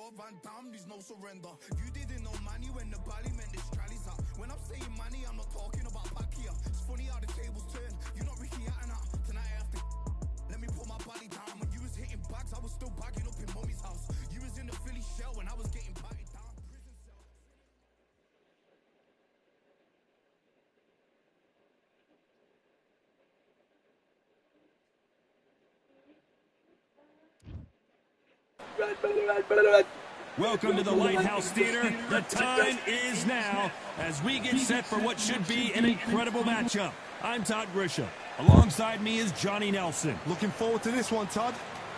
There's no surrender. You didn't know money when the bally meant this trallies up. When I'm saying money, I'm not talking about back here. It's funny how the tables turn. You're not Ricky Hatton out. Tonight I have to let me put my body down. When you was hitting bags, I was still bagging up in mommy's house. You was in the Philly shell when I was getting patted down. Welcome to the Lighthouse Theater. The time is now as we get set for what should be an incredible matchup. I'm Todd Grisham. Alongside me is Johnny Nelson. Looking forward to this one, Todd.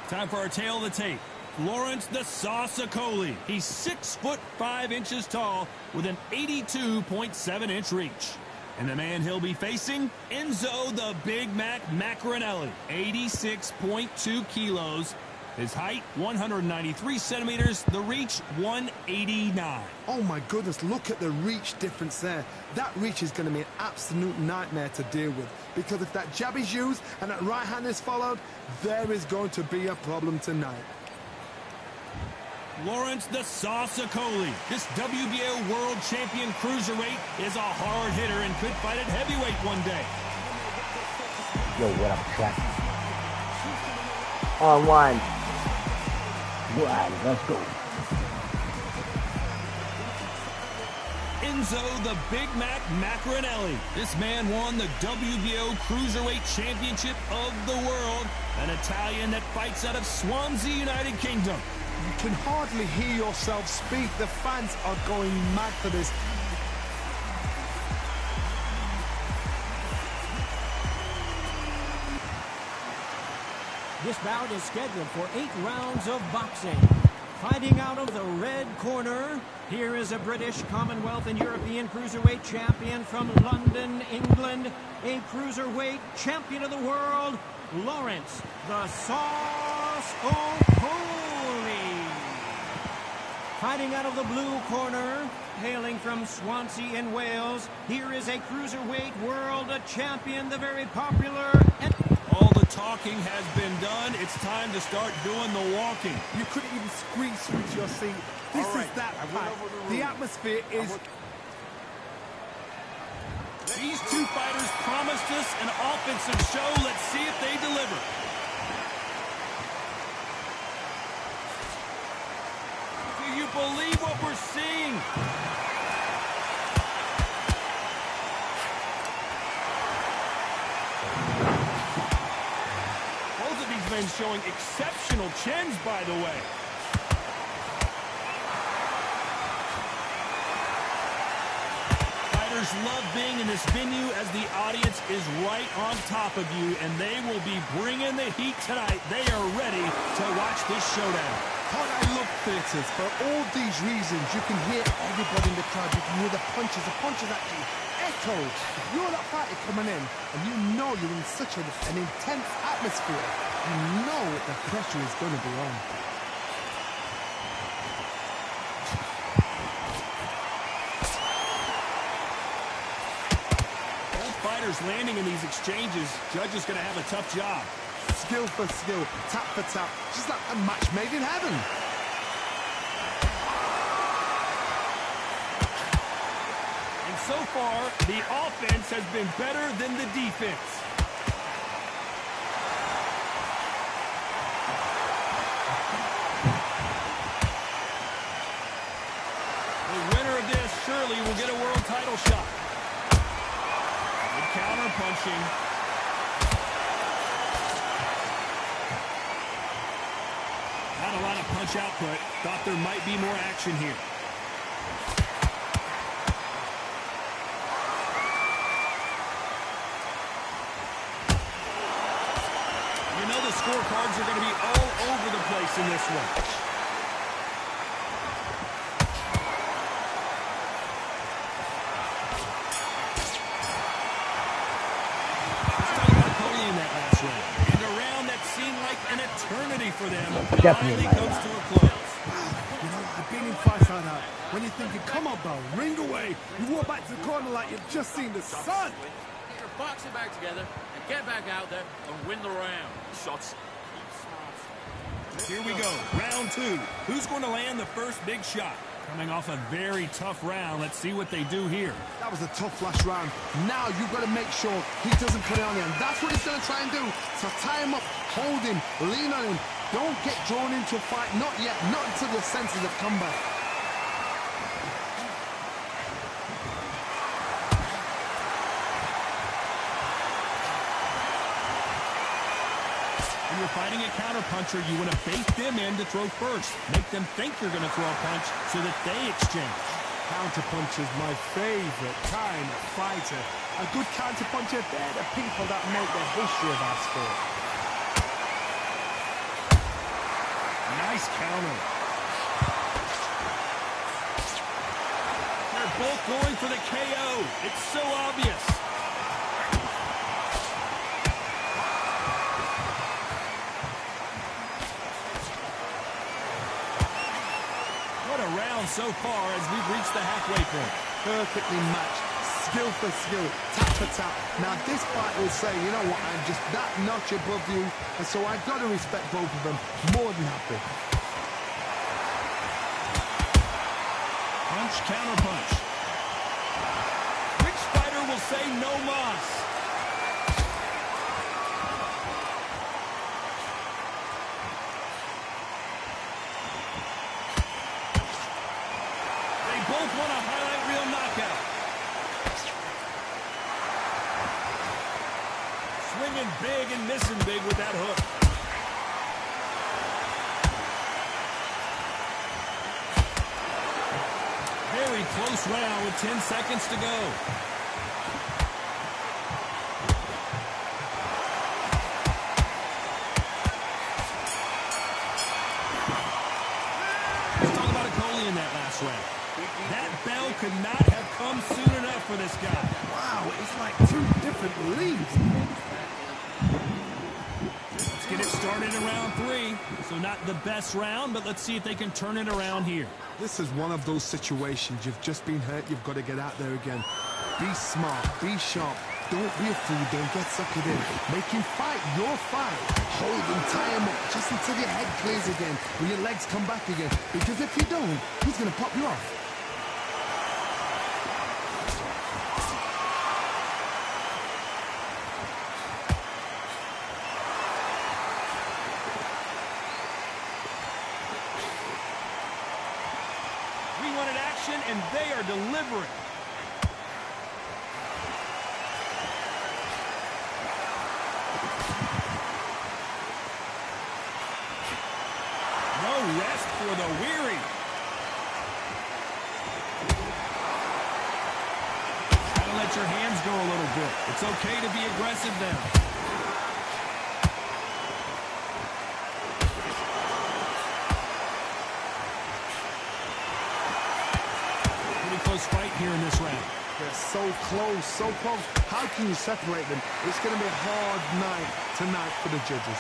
Time for our tale of the tape. Lawrence the Sauce Okoli. He's 6'5" tall with an 82.7-inch reach. And the man he'll be facing, Enzo the Big Mac Macronelli, 86.2 kilos. His height, 193 centimeters. The reach, 189. Oh, my goodness. Look at the reach difference there. That reach is going to be an absolute nightmare to deal with. Because if that jab is used and that right hand is followed, there is going to be a problem tonight. Lawrence the Sauce Okoli. This WBO World Champion Cruiserweight is a hard hitter and could fight at heavyweight one day. Yo, what up, track? On one. Right, let's go. Enzo the Big Mac Macronelli. This man won the WBO Cruiserweight Championship of the world. An Italian that fights out of Swansea, United Kingdom. You can hardly hear yourself speak. The fans are going mad for this. This bout is scheduled for 8 rounds of boxing. Fighting out of the red corner, here is a British, Commonwealth, and European Cruiserweight champion from London, England. A Cruiserweight champion of the world, Lawrence the Sauce Okoli. Fighting out of the blue corner, hailing from Swansea in Wales, here is a Cruiserweight world champion, the very popular... All the talking has been done. It's time to start doing the walking. You couldn't even squeeze through to your seat. This is that packed. The atmosphere is... These two fighters promised us an offensive show. Let's see if they deliver. Do you believe what we're seeing? Men showing exceptional chins, by the way. Fighters love being in this venue as the audience is right on top of you, and they will be bringing the heat tonight. They are ready to watch this showdown. God, I love theatres. For all these reasons, you can hear everybody in the crowd. You can hear the punches. The punches actually echo. If you're that fighter coming in, and you know you're in such an intense atmosphere, you know the pressure is going to be on. Both fighters landing in these exchanges. Judge is going to have a tough job. Skill for skill, tap for tap, just like a match made in heaven. And so far, the offense has been better than the defense. Surely will get a world title shot. Good counter punching. Not a lot of punch output. Thought there might be more action here. You know the scorecards are going to be all over the place in this one. Eternity for them. Definitely comes to a close. You know, I've been in fights like that. When you're thinking, come on, bro, ring away. You walk back to the corner like you've just seen the sun. Get your boxing back together and get back out there and win the round. Shots. Here we go, round 2. Who's going to land the first big shot? Coming off a very tough round, let's see what they do here. That was a tough last round. Now you've got to make sure he doesn't put it on you, and that's what he's going to try and do. So tie him up, hold him, lean on him. Don't get drawn into a fight, not yet, not until your senses have come back. When you're fighting a counterpuncher, you want to bait them in to throw first. Make them think you're going to throw a punch so that they exchange. Counterpuncher is my favorite kind of fighter. A good counterpuncher, they're the people that make the history of our sport. Nice counter. They're both going for the KO. It's so obvious. What a round so far as we've reached the halfway point. Perfectly matched, skill for skill, tap for tap. Now this fight will say, you know what, I'm just that notch above you, and so I've got to respect both of them more than happy. Punch, counter punch. Which fighter will say no mas? They both want a highlight reel knockout. Swinging big and missing big with that hook. Very close round with 10 seconds to go. Let's talk about Coley in that last round. That bell could not have come soon enough for this guy. Wow, it's like two different leagues. Let's get it started in round 3. So not the best round, but let's see if they can turn it around here. This is one of those situations. You've just been hurt. You've got to get out there again. Be smart. Be sharp. Don't be a fool. Don't get suckered in. Make him fight your fight. Hold him, tie him up, just until your head clears again, or your legs come back again. Because if you don't, he's going to pop you off. And they are delivering. No rest for the weary. Gotta let your hands go a little bit. It's okay to be aggressive now. Fight here in this round. They're so close, so close. How can you separate them? It's going to be a hard night tonight for the judges.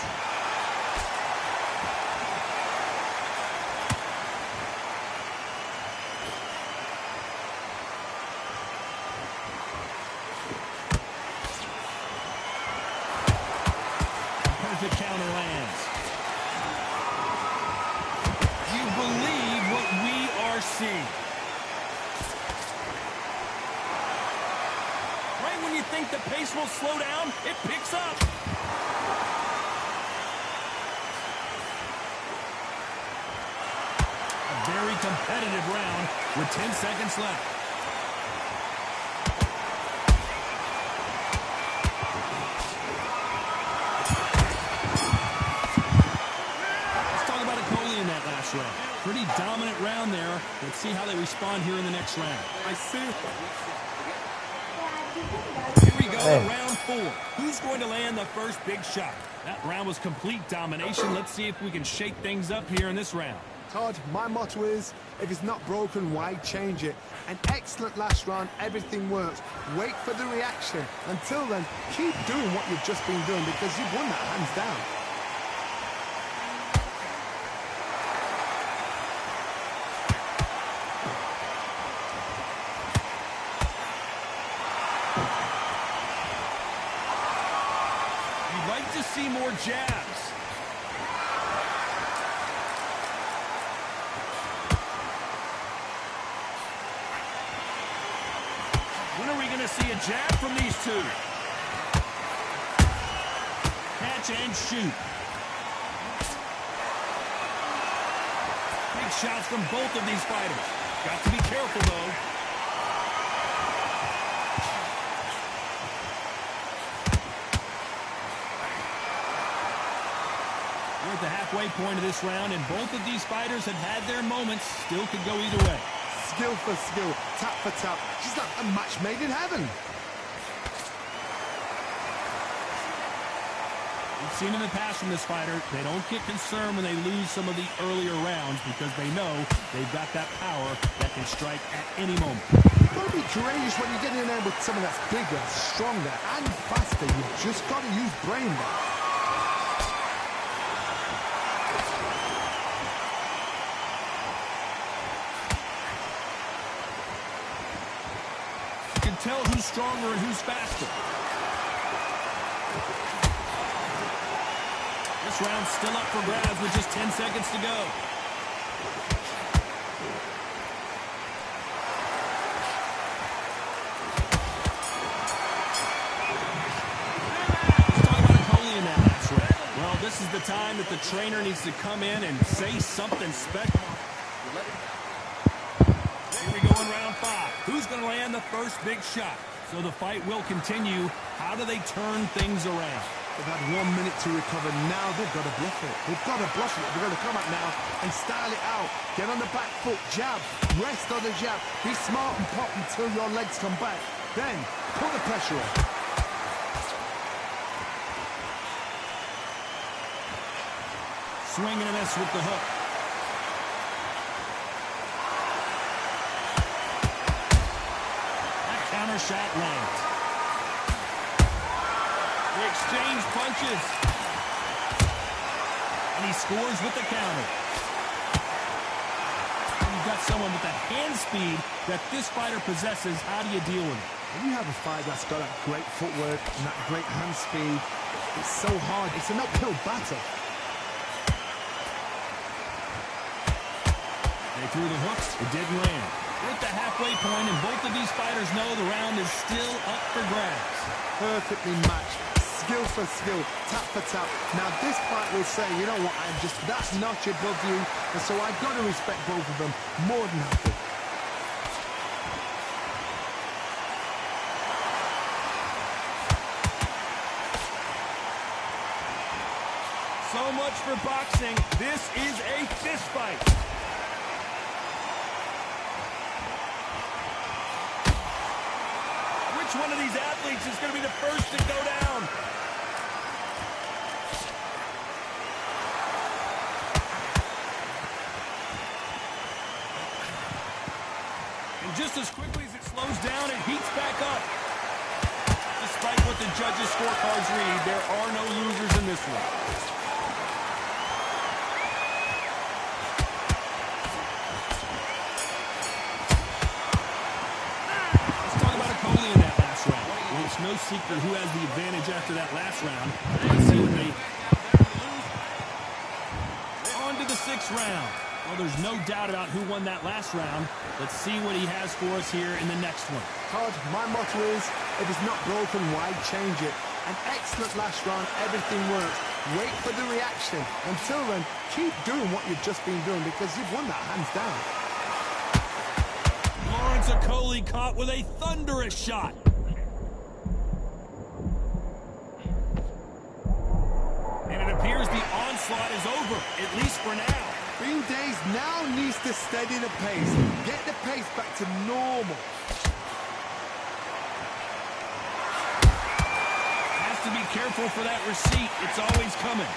Perfect counter lands. You believe what we are seeing. When you think the pace will slow down, it picks up. A very competitive round with 10 seconds left. Let's talk about Coley in that last round. Pretty dominant round there. Let's see how they respond here in the next round. I see. Here we go, round 4. Who's going to land the first big shot? That round was complete domination. Let's see if we can shake things up here in this round. Todd, my motto is, if it's not broken, why change it? An excellent last round, everything works. Wait for the reaction. Until then, keep doing what you've just been doing because you've won that hands down. See more jabs. to see a jab from these two. Catch and shoot. Big shots from both of these fighters. Got to be careful, though. We're at the halfway point of this round, and both of these fighters have had their moments. Still could go either way. Skill for skill, tap for tap. She's like a match made in heaven. We've seen in the past from this fighter, they don't get concerned when they lose some of the earlier rounds because they know they've got that power that can strike at any moment. Don't be courageous when you get in there with someone that's bigger, stronger, and faster. You've just got to use brain there. Tell who's stronger and who's faster. This round's still up for grabs with just 10 seconds to go. Let's talk about Coley in that last round. Well, this is the time that the trainer needs to come in and say something special. Here we go in round 5. Who's going to land the first big shot? So the fight will continue. How do they turn things around? They've had 1 minute to recover. Now they've got to bluff it. They've got to bluff it. They've got to come out now and style it out. Get on the back foot, jab, rest on the jab. Be smart and pop until your legs come back. Then put the pressure on. Swing and a miss with the hook. Counter shot lands. They exchange punches. And he scores with the counter. You've got someone with the hand speed that this fighter possesses. How do you deal with it? When you have a fight that's got that great footwork and that great hand speed, it's so hard. It's an uphill battle. They threw the hooks. It didn't land. We're at the halfway point, and both of these fighters know the round is still up for grabs. Perfectly matched. Skill for skill, tap for tap. Now this fight will say, you know what, I'm just that notch above you, and so I've got to respect both of them more than happy. So much for boxing. This is a fist fight. Which one of these athletes is going to be the first to go down? And just as quickly as it slows down, it heats back up. Despite what the judges' scorecards read, there are no losers in this one. It's no secret who has the advantage after that last round. Let's see what they... On to the 6th round. Well, there's no doubt about who won that last round. Let's see what he has for us here in the next one. Todd, my motto is, if it's not broken, why change it? An excellent last round, everything works. Wait for the reaction. Until then, keep doing what you've just been doing because you've won that hands down. Lawrence Coley caught with a thunderous shot. And it appears the onslaught is over, at least for now. Bean Days now needs to steady the pace. Get the pace back to normal. Has to be careful for that receipt. It's always coming.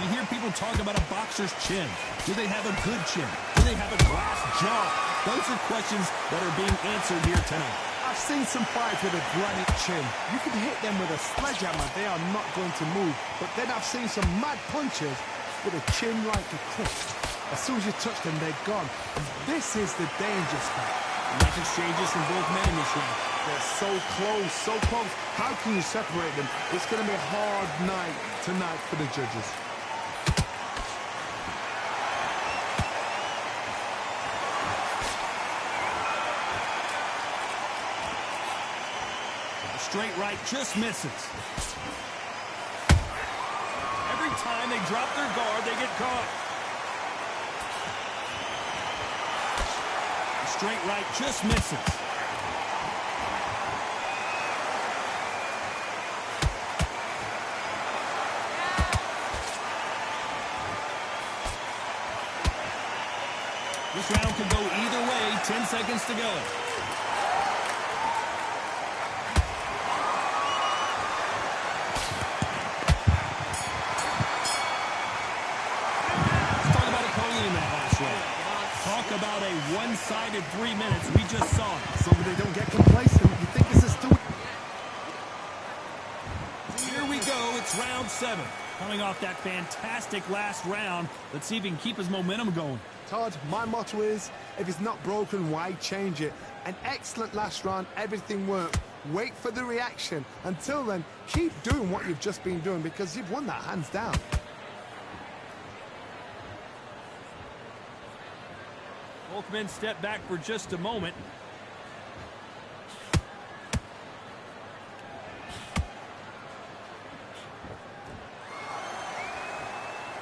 You hear people talk about a boxer's chin. Do they have a good chin? Do they have a glass jaw? Those are questions that are being answered here tonight. I've seen some fights with a granite chin. You can hit them with a sledgehammer, they are not going to move. But then I've seen some mad punchers with a chin like a cliff. As soon as you touch them, they're gone. And this is the danger spot. Nice exchanges from both men in this round. They're so close, so close. How can you separate them? It's going to be a hard night tonight for the judges. straight right just misses. Every time they drop their guard, they get caught. The straight right just misses. This round could go either way. 10 seconds to go. Talk about a one-sided 3 minutes. We just saw it. So they don't get complacent. You think this is still... Here we go. It's round 7. Coming off that fantastic last round. Let's see if he can keep his momentum going. Todd, my motto is, if it's not broken, why change it? An excellent last round. Everything worked. Wait for the reaction. Until then, keep doing what you've just been doing because you've won that hands down. Both men step back for just a moment.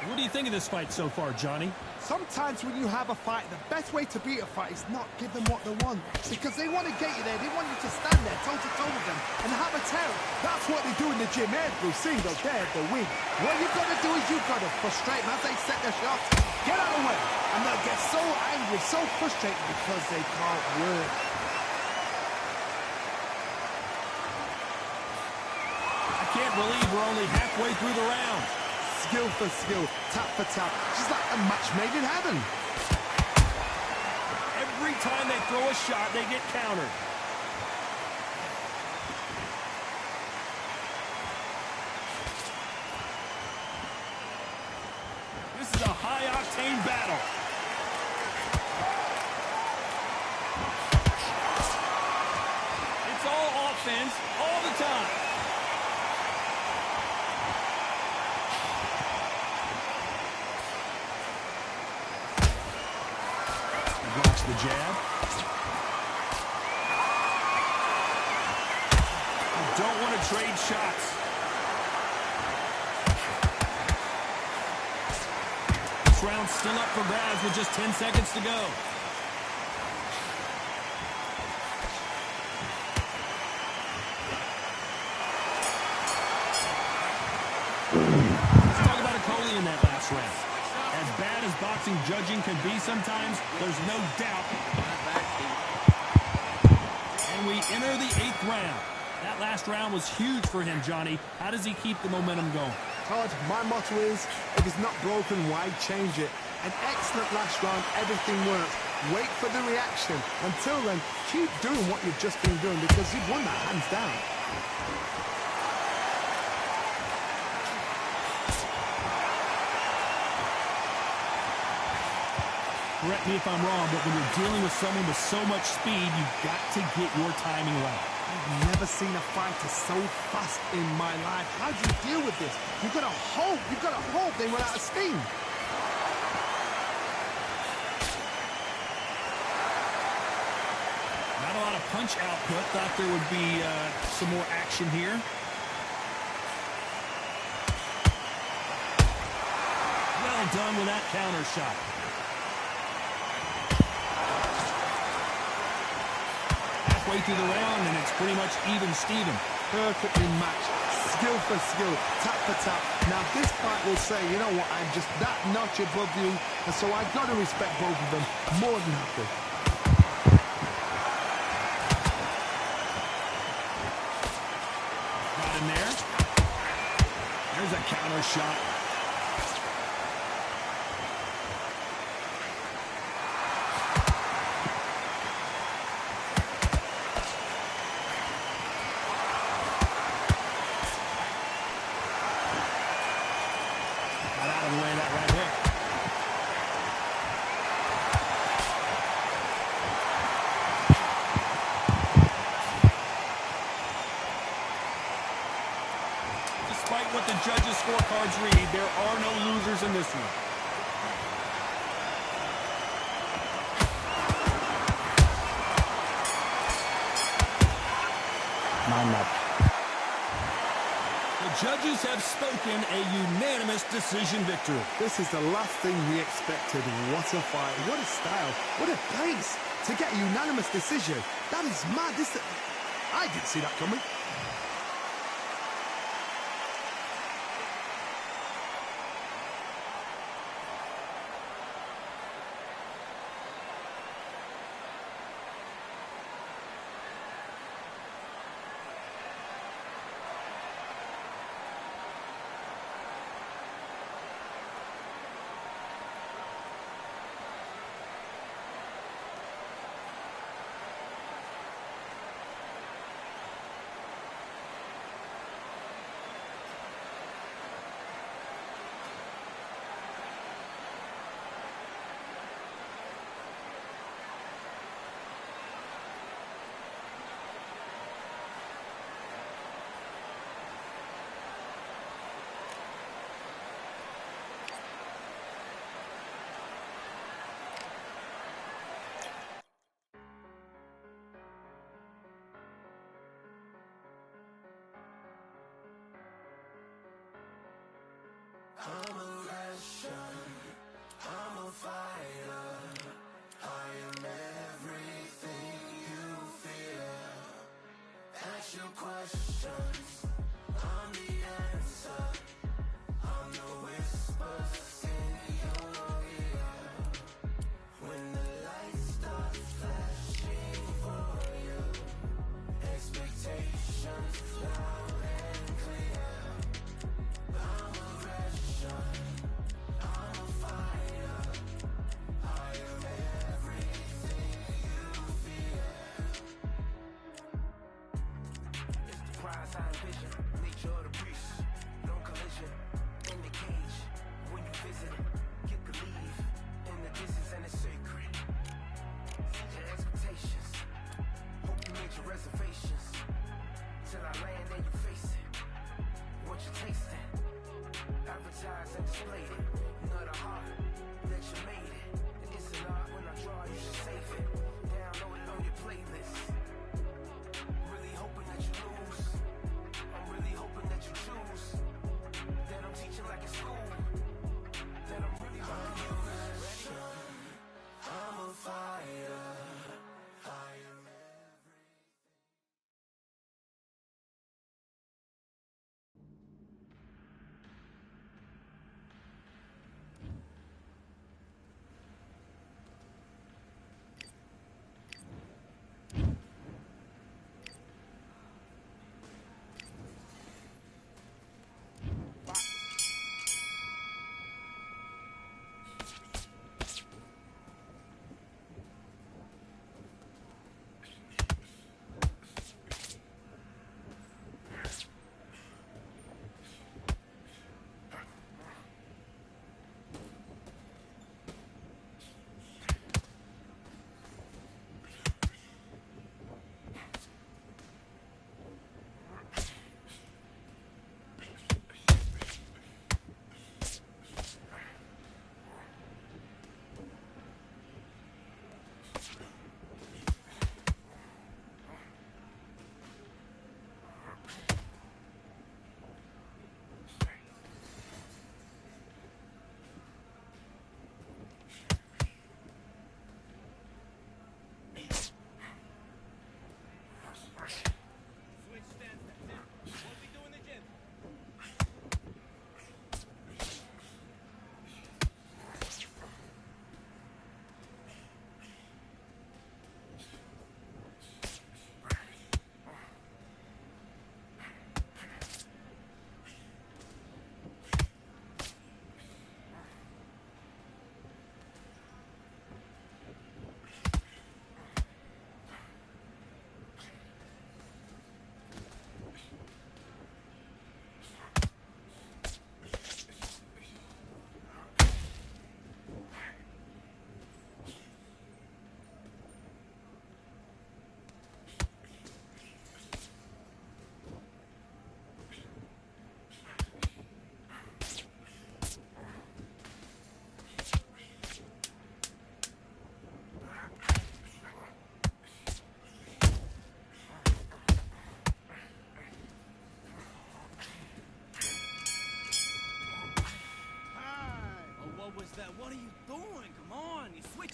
What do you think of this fight so far, Johnny? Sometimes when you have a fight, the best way to beat a fight is not give them what they want. Because they want to get you there. They want you to stand there toe-to-toe with them and have a tear. That's what they do in the gym. Every single day of the week. What you've got to do is you've got to frustrate them as they set their shots. Get out of the way. And they'll get so angry, so frustrated because they can't work. I can't believe we're only halfway through the round. Skill for skill, tap for tap, just like a match made in heaven. Every time they throw a shot, they get countered. This is a high-octane battle. It's all offense, all the time. Blocks the jab. You don't want to trade shots. This round's still up for grabs with just 10 seconds to go. Let's talk about Coley in that last round. As bad as boxing judging can be sometimes, there's no doubt. And we enter the 8th round. That last round was huge for him, Johnny. How does he keep the momentum going? Todd, my motto is, if it's not broken, why change it? An excellent last round, everything works. Wait for the reaction. Until then, keep doing what you've just been doing because you've won that hands down. Correct me if I'm wrong, but when you're dealing with someone with so much speed, you've got to get your timing right. I've never seen a fighter so fast in my life. How do you deal with this? You've got to hope they run out of steam. Not a lot of punch output. Thought there would be some more action here. Well done with that counter shot. Halfway through the round, and it's pretty much even Steven. Perfectly matched. Skill for skill, tap for tap. Now this fight will say, you know what, I'm just that notch above you, and so I've got to respect both of them more than happy. Got him there. There's a counter shot. Despite what the judges' scorecards read, there are no losers in this one. My match. judges have spoken a unanimous decision victory. This is the last thing we expected. What a fight, what a style, what a pace to get a unanimous decision. That is mad. I didn't see that coming.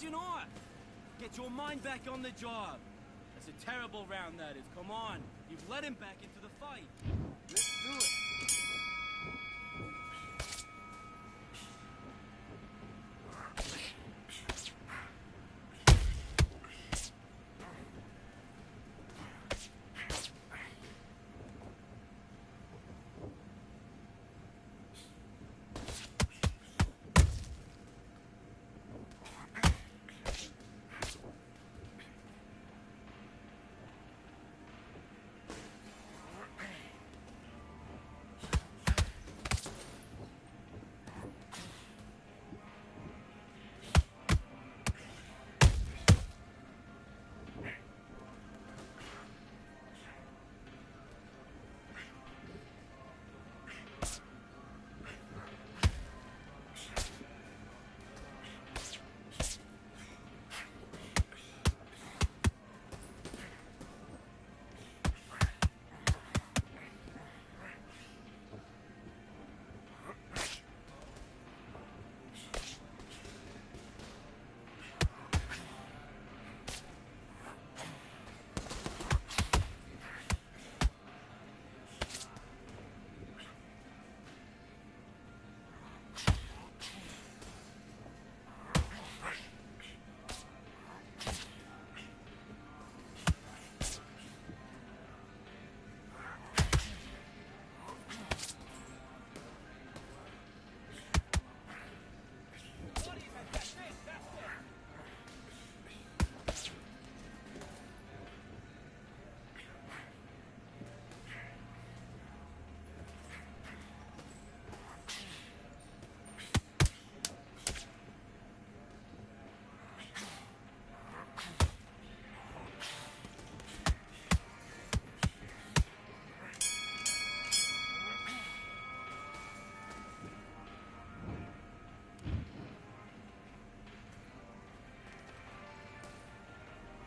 you not? Get your mind back on the job. That's a terrible round, that is. Come on. You've let him back into the fight. Let's do it.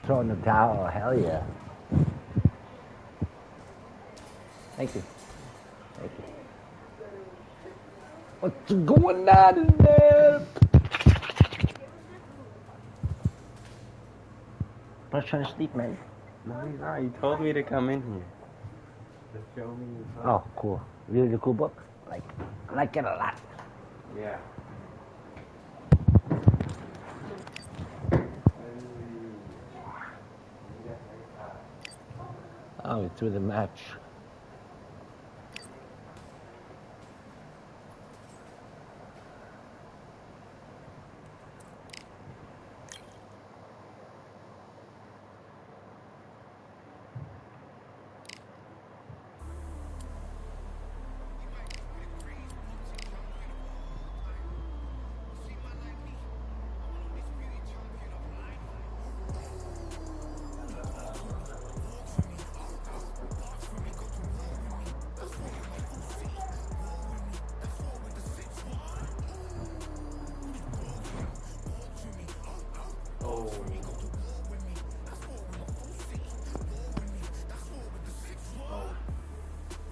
Throwing the towel, hell yeah. Thank you. Thank you. What's going on in there? I was trying to sleep, man. No, he's not. He told me to come in here. To show me his book. Oh, cool. Really cool book. I like it a lot. Yeah. Oh, through the match.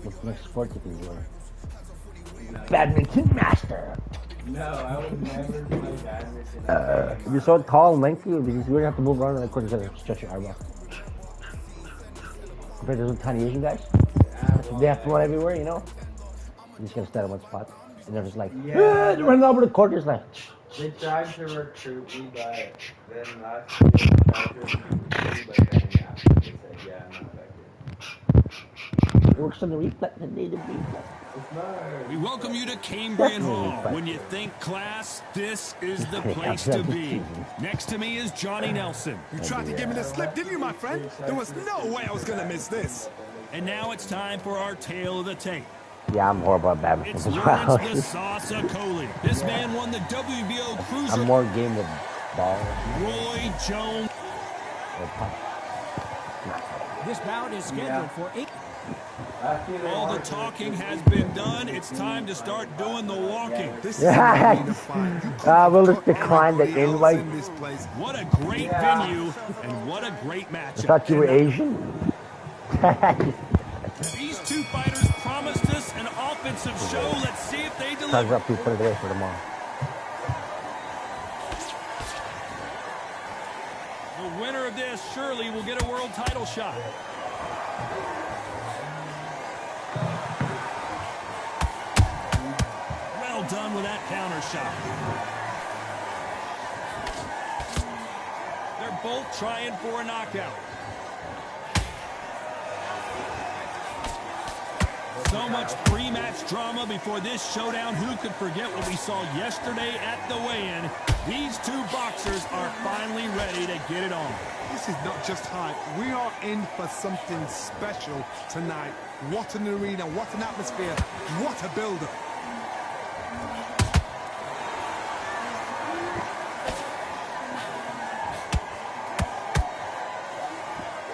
What's next sport you can join? Badminton master. No, I would never play badminton. You're so tall and lengthy because you wouldn't have to move around in the court to stretch your arm out. Compared to those tiny Asian guys, they have to run everywhere, you know? You just gotta stand in one spot. And they're just like, they're running over the court, just like. They tried to recruit me, but then last year they tried to recruit me, but then they said, yeah, I'm not that good. It works on the reflex, the native reflex. We welcome you to Cambrian Hall. When you think class, this is the place to be. Next to me is Johnny Nelson. You tried to give me the slip, didn't you, my friend? There was no way I was gonna miss this. And now it's time for our tale of the tape. Yeah, I'm horrible at badminton It's as well. Lawrence the Saucer Coley. This man won the WBO Cruiser. I'm more game with ball. Roy Jones. Or puck. This bout is scheduled for 8. All the talking has been done. It's time to start doing the walking. We'll just decline the invite. What a great venue and what a great matchup. I thought you were Asian. These two fighters promised us an offensive show. Let's see if they deliver. Time's up. Please put it away for tomorrow. The winner of this surely will get a world title shot. Well done with that counter shot. They're both trying for a knockout. So much pre-match drama before this showdown. Who could forget what we saw yesterday at the weigh-in? These two boxers are finally ready to get it on. This is not just hype. We are in for something special tonight. What an arena, what an atmosphere, what a build-up.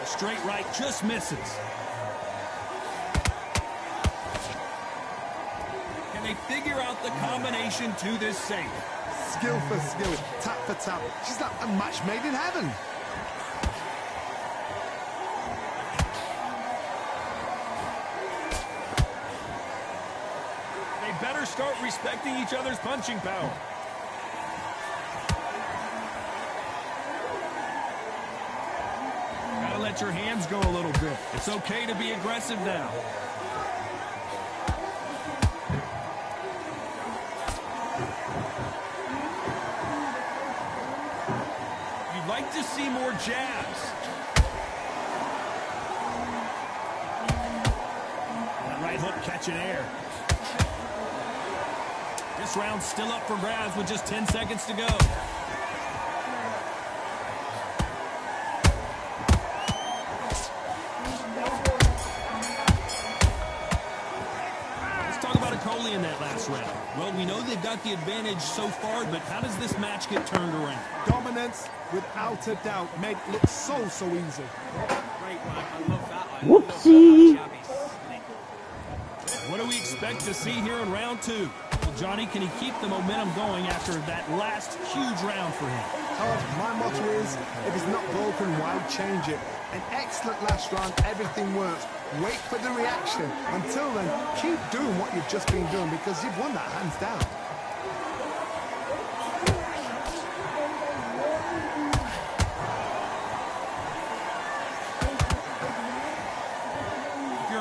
A straight right just misses. Can they figure out the combination to this save? Skill for skill, tap for tap. She's like a match made in heaven. They better start respecting each other's punching power. Gotta let your hands go a little bit. It's okay to be aggressive now. You'd like to see more jabs. That right hook catching air. This round's still up for grabs with just 10 seconds to go. Let's talk about Coley in that last round. Well, we know they've got the advantage so far, but how does this match get turned around? Dominance, without a doubt, made it look so easy. Great one. I love that. Whoopsie. What do we expect to see here in round two? Well, Johnny, can he keep the momentum going after that last huge round for him? Todd, my motto is, if it's not broken, why change it? An excellent last round, everything works. Wait for the reaction. Until then, keep doing what you've just been doing because you've won that hands down.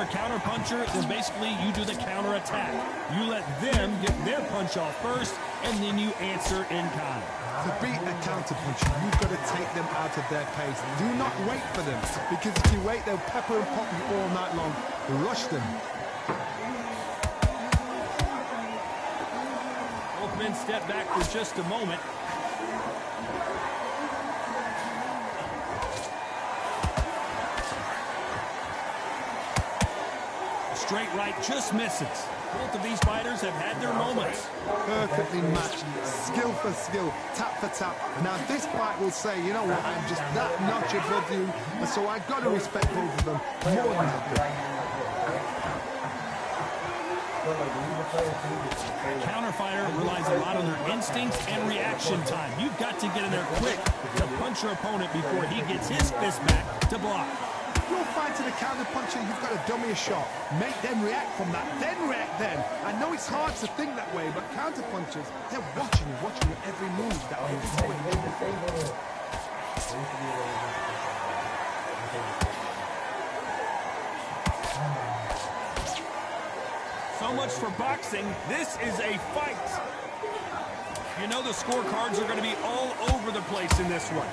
Counter puncher, then basically you do the counter attack. You let them get their punch off first, and then you answer in kind. To beat a counter puncher, you've got to take them out of their pace. Do not wait for them, because if you wait, they'll pepper and pop you all night long. Rush them. Both men step back for just a moment. Straight right just misses. Both of these fighters have had their moments. Perfectly matched, skill for skill, tap for tap. Now this fight will say, you know what, I'm just that notch above you, and so I've got to respect both of them more than I do. A counter fighter relies a lot on their instincts and reaction time. You've got to get in there quick to punch your opponent before he gets his fist back to block. You're fighting a counter puncher, you've got to dummy a shot. Make them react from that, then react then. I know it's hard to think that way, but counter punchers, they're watching your every move. That So much for boxing. This is a fight. You know the scorecards are going to be all over the place in this one.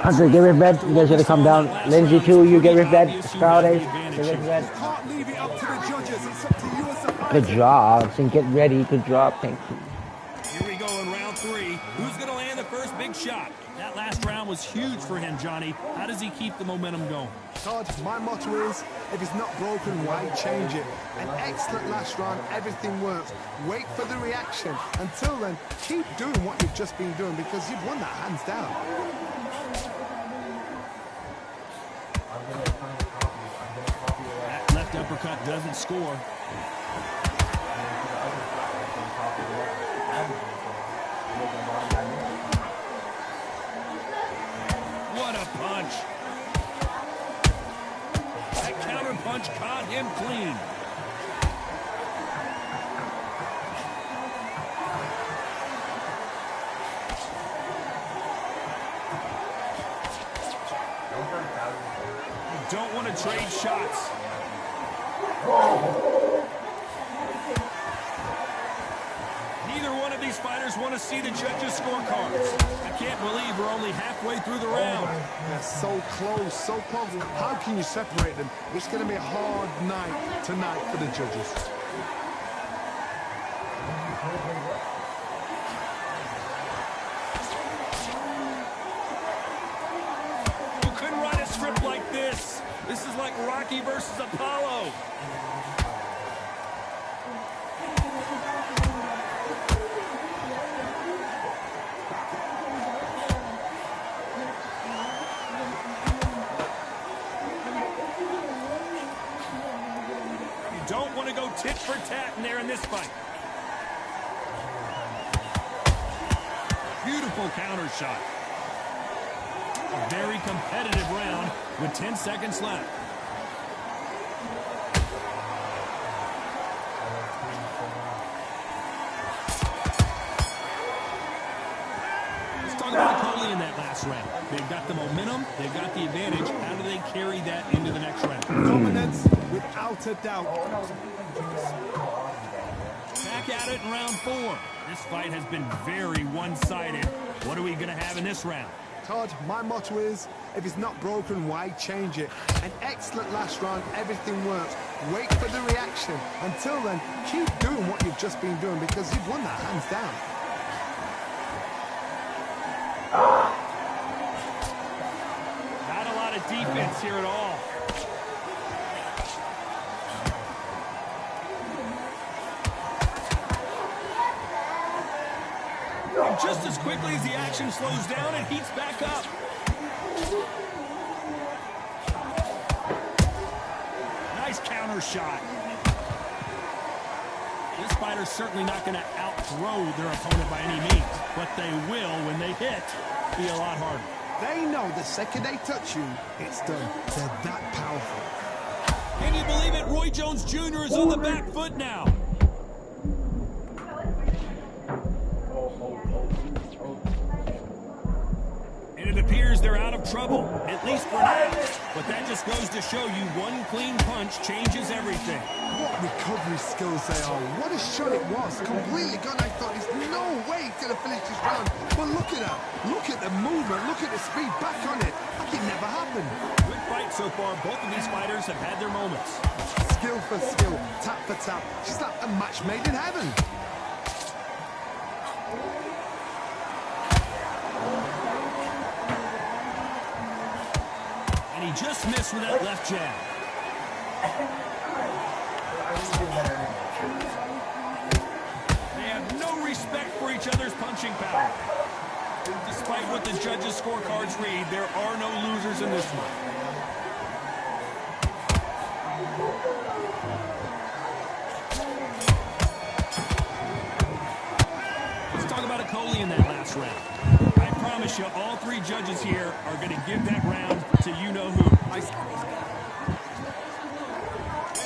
Hunter, get rid of bed. You guys gotta come down. Lindsay too, you get rid of bed. Faraday, get rid of bed. Can't leave it up to the judges. It's up to you as a fighter. Good job. So get ready. Good job. Thank you. Here we go in round three. Who's gonna land the first big shot? That last round was huge for him, Johnny. How does he keep the momentum going? Todd, my motto is, if it's not broken, why change it? An excellent last round, everything works. Wait for the reaction. Until then, keep doing what you've just been doing because you've won that hands down. That left uppercut doesn't score. What a punch. That counter punch punch caught him clean. You don't want to trade shots. Neither one of these fighters want to see the judges' scorecards. I can't believe we're only halfway through the round. They're so close, so close. How can you separate them? It's going to be a hard night tonight for the judges. You couldn't write a script like this. This is like Rocky versus Apollo. Don't want to go tit for tat in there in this fight. Beautiful counter shot. A very competitive round with 10 seconds left. Let's talk about Coley in that last round. They've got the momentum, they've got the advantage. How do they carry that into the next round? Dominance without a doubt. Back at it in round 4. This fight has been very one-sided. What are we going to have in this round? Todd, my motto is, if it's not broken, why change it? An excellent last round, everything works. Wait for the reaction. Until then, keep doing what you've just been doing because you've won that hands down. Not a lot of defense here at all. And just as quickly as the action slows down, it heats back up. Nice counter shot. This fighter's certainly not going to outthrow their opponent by any means, but they will, when they hit, be a lot harder. They know the second they touch you, it's done. They're that powerful. Can you believe it? Roy Jones Jr. is on the back foot now. And it appears they're out of trouble, at least for now. But that just goes to show you one clean punch changes everything. What recovery skills they are. What a shot it was. Completely gone. I thought there's no way he's going to finish this round. But look at that. Look at the movement. Look at the speed. Back on it. Like it never happened. Good fight so far. Both of these fighters have had their moments. Skill for skill. Tap for tap. Just like a match made in heaven. And he just missed with that left jab. They have no respect for each other's punching power. Despite what the judges' scorecards read, there are no losers in this one. Let's talk about a Coley in that last round. I promise you, all three judges here are going to give that round to you-know-who. And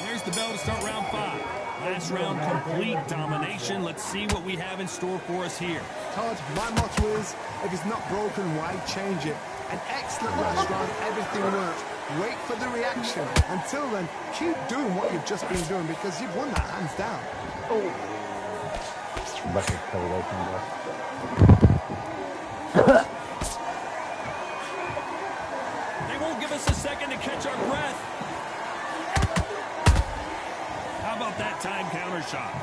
there's the bell to start round 5. Last round, complete domination. Let's see what we have in store for us here. Todd, my motto is, if it's not broken, why change it? An excellent last round, everything works. Wait for the reaction. Until then, keep doing what you've just been doing because you've won that hands down. They won't give us a second to catch our breath. How about that time counter shot?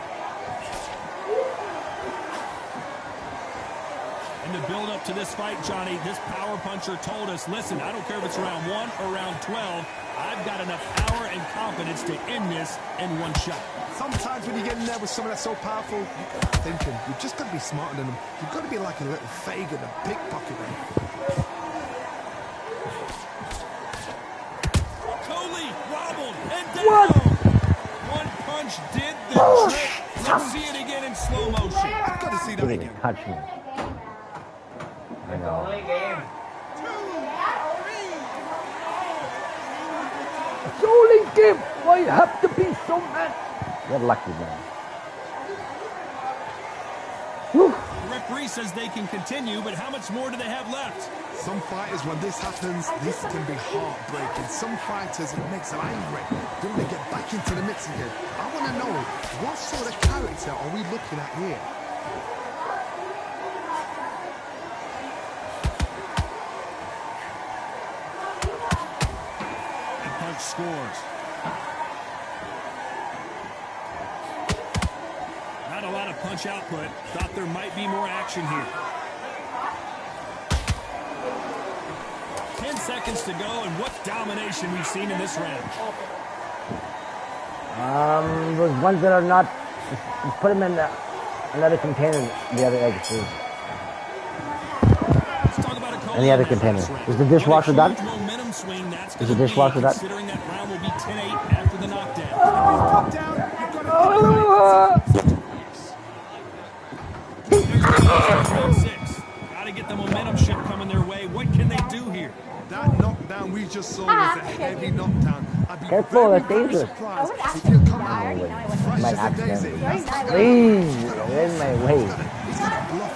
In the build-up to this fight, Johnny, this power puncher told us, listen, I don't care if it's round 1 or round 12, I've got enough power and confidence to end this in one shot. Sometimes when you get in there with someone that's so powerful, you've got to thinking, you've just got to be smarter than them. You've got to be like a little Fagin, a pickpocket them. Coley wobbled and down. One punch did the trick. Let's see it again in slow motion. I've got to see that again. Touch me. I know. Soul game. Why have to be so mad? You're lucky, man. Whew. The referee says they can continue, but how much more do they have left? Some fighters, when this happens, this can be heartbreaking. Some fighters, it makes them angry. Then they get back into the mix again. I want to know, what sort of character are we looking at here? And Punch scores. Not a lot of punch output. Thought there might be more action here. 10 seconds to go, and what domination we've seen in this round. Those ones that are not, just put them in another container, the other eggs, please. Let's talk about a And the other container. Is the dishwasher done? Is the dishwasher done? Considering that round will be 10-8 after the knockdown. Round 6. Gotta get the momentum shift coming their way. What can they do here? That knockdown we just saw was a heavy knockdown. I'd be Careful, very, that's very dangerous. surprised if he'll come out fresh Might as a daisy. accidentally. Please, you're in my way. He's gonna bluff.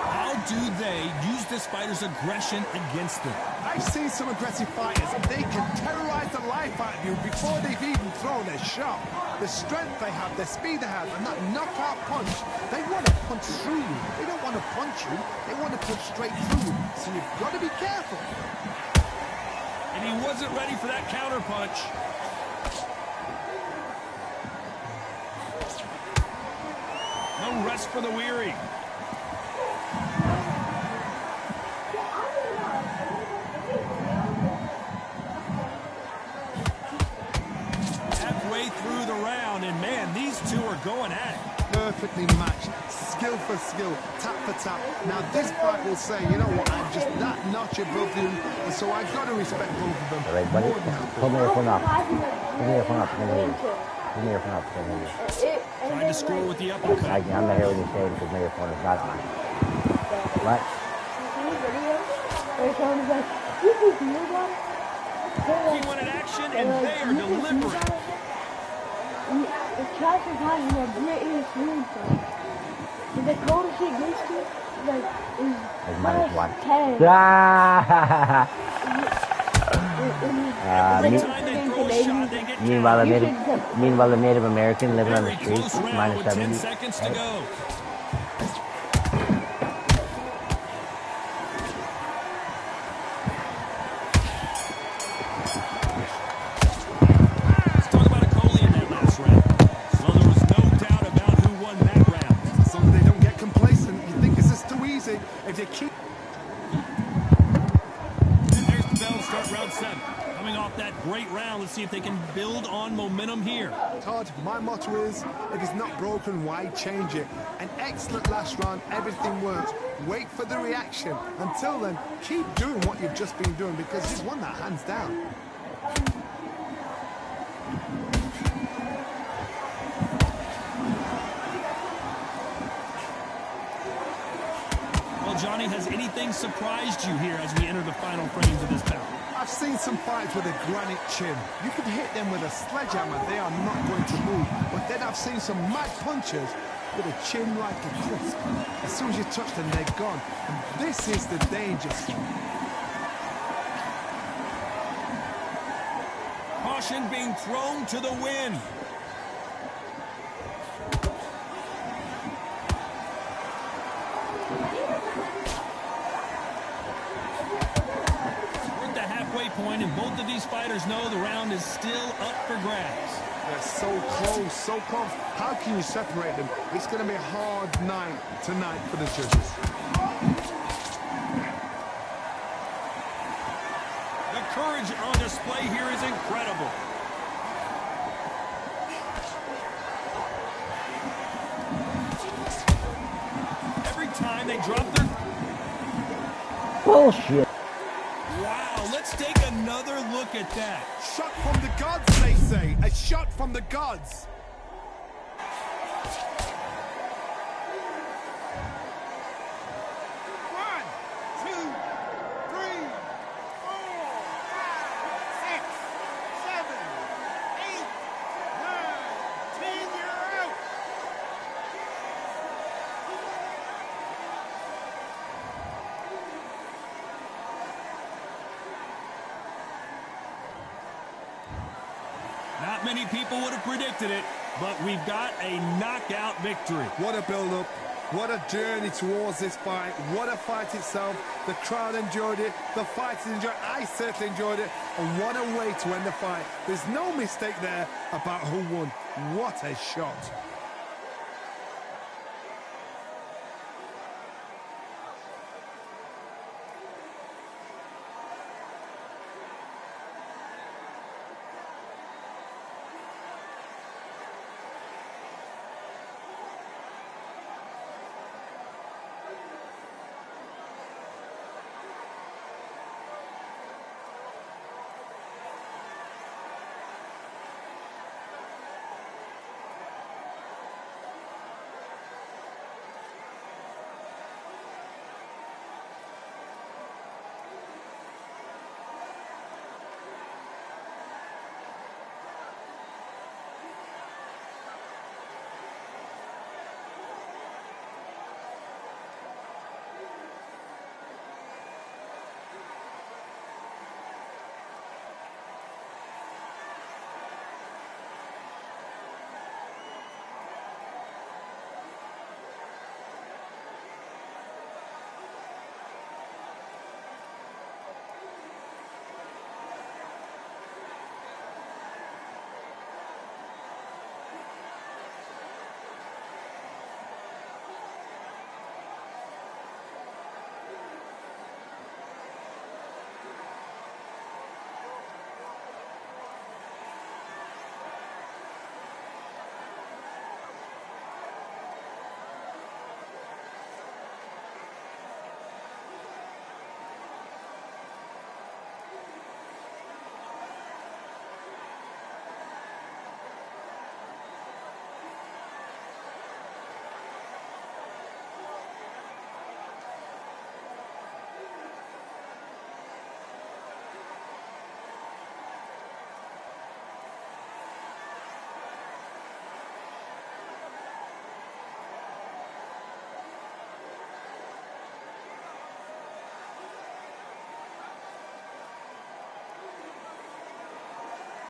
How do they use this fighter's aggression against them? I've seen some aggressive fighters, and they can terrorize the life out of you before they've even thrown their shot. The strength they have, the speed they have, and that knockout punch, they want to punch through you. They don't want to punch you, they want to punch straight through you. So you've got to be careful. And he wasn't ready for that counter punch. No rest for the weary. Halfway through the round, and man, these two are going at it. Perfectly matched, skill for skill, tap for tap. Now this fight will say, you know what, I'm just that notch above you, and so I've got to respect both of them. All right, buddy. More than happy. Hold me your phone up. Hold me your phone up. Hold me your phone up. Hold me your phone up. Trying to score with the uppercut. I'm not here when you say it because my phone is not on. What? He wanted action, and they are delivering. The trash is hot and the British food, so the coldest shit gets to, like, is minus one. 10. Every time they throw a shot, they get Meanwhile, the Native American living on the very streets, close round minus with 70. 10 seconds to go. Let's talk about a Coley in that last round. So there was no doubt about who won that round. So they don't get complacent. You think this is too easy. If they keep... And there's the bell to start round 7. Coming off that great round, let's see if they can build on momentum here. Todd, my motto is, if it's not broken, why change it? An excellent last round, everything works. Wait for the reaction. Until then, keep doing what you've just been doing because you've won that hands down. Well, Johnny, has anything surprised you here as we enter the final frames of this bout? I've seen some fighters with a granite chin. You can hit them with a sledgehammer, they are not going to move. But then I've seen some mad punchers with a chin like a crisp. As soon as you touch them, they're gone. And this is the danger. Caution being thrown to the wind. Point, and both of these fighters know the round is still up for grabs. They're so close, so close. How can you separate them? It's going to be a hard night tonight for the judges. The courage on display here is incredible. Every time they drop their... Bullshit. Let's take another look at that. Shot from the gods, they say. A shot from the gods. Not many people would have predicted it, but we've got a knockout victory. What a build-up. What a journey towards this fight. What a fight itself. The crowd enjoyed it. The fighters enjoyed it. I certainly enjoyed it. And what a way to end the fight. There's no mistake there about who won. What a shot.